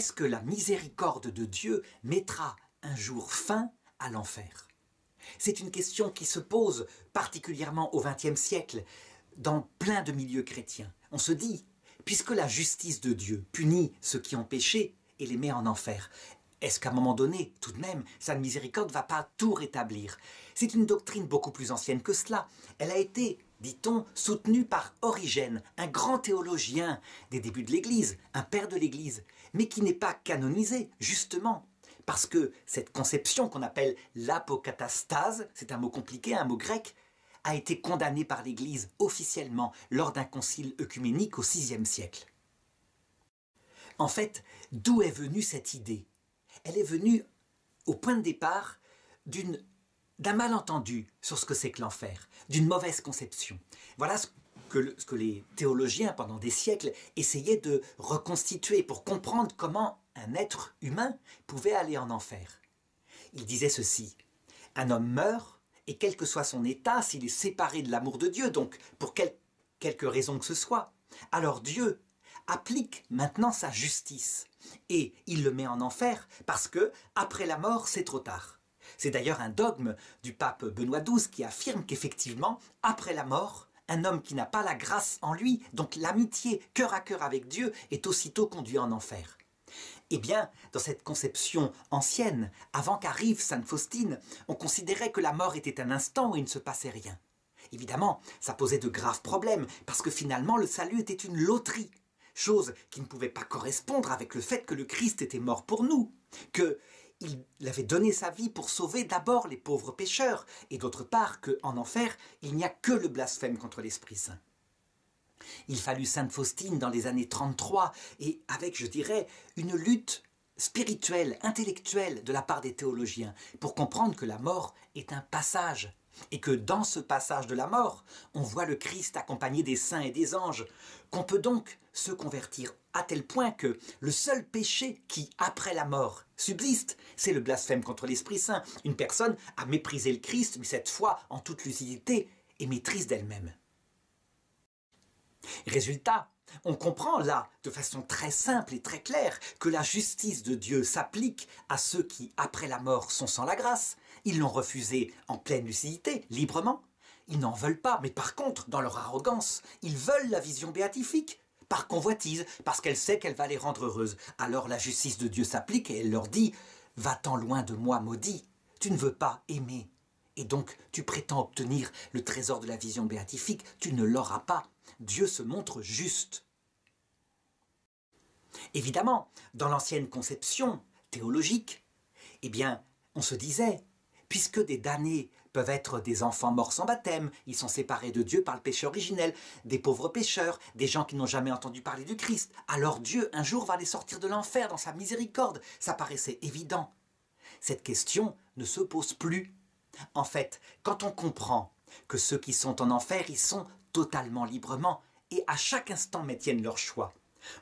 est-ce que la miséricorde de Dieu mettra un jour fin à l'enfer? C'est une question qui se pose particulièrement au XXe siècle dans plein de milieux chrétiens. On se dit, puisque la justice de Dieu punit ceux qui ont péché et les met en enfer, est-ce qu'à un moment donné, tout de même, sa miséricorde ne va pas tout rétablir? C'est une doctrine beaucoup plus ancienne que cela. Elle a été, dit-on, soutenue par Origène, un grand théologien des débuts de l'Église, un père de l'Église, mais qui n'est pas canonisé, justement. Parce que cette conception qu'on appelle l'apokatastase, c'est un mot compliqué, un mot grec, a été condamnée par l'Église officiellement lors d'un concile œcuménique au VIe siècle. En fait, d'où est venue cette idée? Elle est venue au point de départ d'un malentendu sur ce que c'est que l'enfer, d'une mauvaise conception. Voilà ce que les théologiens, pendant des siècles, essayaient de reconstituer pour comprendre comment un être humain pouvait aller en enfer. Ils disaient ceci: un homme meurt, et quel que soit son état, s'il est séparé de l'amour de Dieu, donc pour quelque raison que ce soit, alors Dieu applique maintenant sa justice, et il le met en enfer parce que, après la mort, c'est trop tard. C'est d'ailleurs un dogme du pape Benoît XII qui affirme qu'effectivement, après la mort, un homme qui n'a pas la grâce en lui, donc l'amitié cœur à cœur avec Dieu, est aussitôt conduit en enfer. Eh bien, dans cette conception ancienne, avant qu'arrive Sainte Faustine, on considérait que la mort était un instant où il ne se passait rien. Évidemment, ça posait de graves problèmes, parce que finalement le salut était une loterie, chose qui ne pouvait pas correspondre avec le fait que le Christ était mort pour nous, qu'il avait donné sa vie pour sauver d'abord les pauvres pécheurs, et d'autre part qu'en enfer, il n'y a que le blasphème contre l'Esprit Saint. Il fallut Sainte Faustine dans les années 33, et avec, je dirais, une lutte spirituelle, intellectuelle de la part des théologiens, pour comprendre que la mort est un passage, et que dans ce passage de la mort, on voit le Christ accompagné des saints et des anges, qu'on peut donc se convertir à tel point que le seul péché qui, après la mort, subsiste, c'est le blasphème contre l'Esprit Saint. Une personne a méprisé le Christ, mais cette fois, en toute lucidité, et maîtrise d'elle-même. Résultat, on comprend là, de façon très simple et très claire, que la justice de Dieu s'applique à ceux qui, après la mort, sont sans la grâce. Ils l'ont refusée en pleine lucidité, librement. Ils n'en veulent pas, mais par contre, dans leur arrogance, ils veulent la vision béatifique, par convoitise, parce qu'elle sait qu'elle va les rendre heureuses. Alors la justice de Dieu s'applique et elle leur dit « Va-t'en loin de moi, maudit, tu ne veux pas aimer. Et donc tu prétends obtenir le trésor de la vision béatifique, tu ne l'auras pas. Dieu se montre juste. » Évidemment, dans l'ancienne conception théologique, eh bien, on se disait, puisque des damnés peuvent être des enfants morts sans baptême, ils sont séparés de Dieu par le péché originel, des pauvres pécheurs, des gens qui n'ont jamais entendu parler du Christ, alors Dieu un jour va les sortir de l'enfer dans sa miséricorde. Ça paraissait évident. Cette question ne se pose plus. En fait, quand on comprend que ceux qui sont en enfer, ils sont totalement librement et à chaque instant maintiennent leur choix,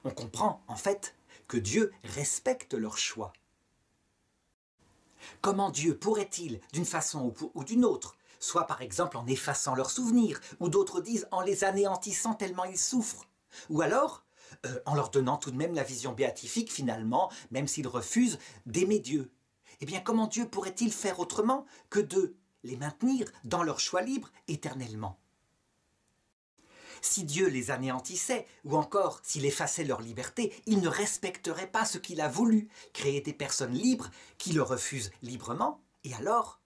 on comprend en fait que Dieu respecte leur choix. Comment Dieu pourrait-il, d'une façon ou d'une autre, soit par exemple en effaçant leurs souvenirs, ou d'autres disent en les anéantissant tellement ils souffrent, ou alors en leur donnant tout de même la vision béatifique finalement, même s'ils refusent d'aimer Dieu. Eh bien comment Dieu pourrait-il faire autrement que de les maintenir dans leur choix libre éternellement? Si Dieu les anéantissait, ou encore s'il effaçait leur liberté, il ne respecterait pas ce qu'il a voulu, créer des personnes libres qui le refusent librement, et alors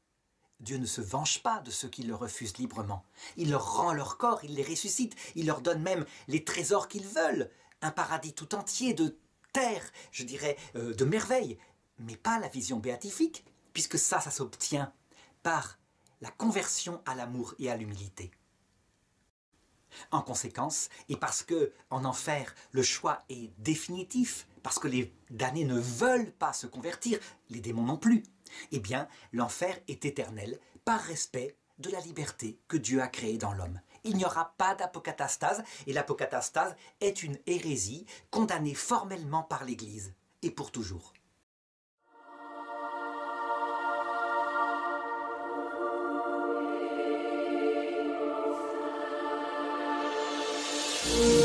Dieu ne se venge pas de ceux qui le refusent librement. Il leur rend leur corps, il les ressuscite, il leur donne même les trésors qu'ils veulent, un paradis tout entier de terre, je dirais, de merveilles, mais pas la vision béatifique, puisque ça s'obtient par la conversion à l'amour et à l'humilité. En conséquence, et parce que en enfer, le choix est définitif, parce que les damnés ne veulent pas se convertir, les démons non plus, eh bien, l'enfer est éternel par respect de la liberté que Dieu a créée dans l'homme. Il n'y aura pas d'apokatastase, et l'apokatastase est une hérésie condamnée formellement par l'Église, et pour toujours. Thank you.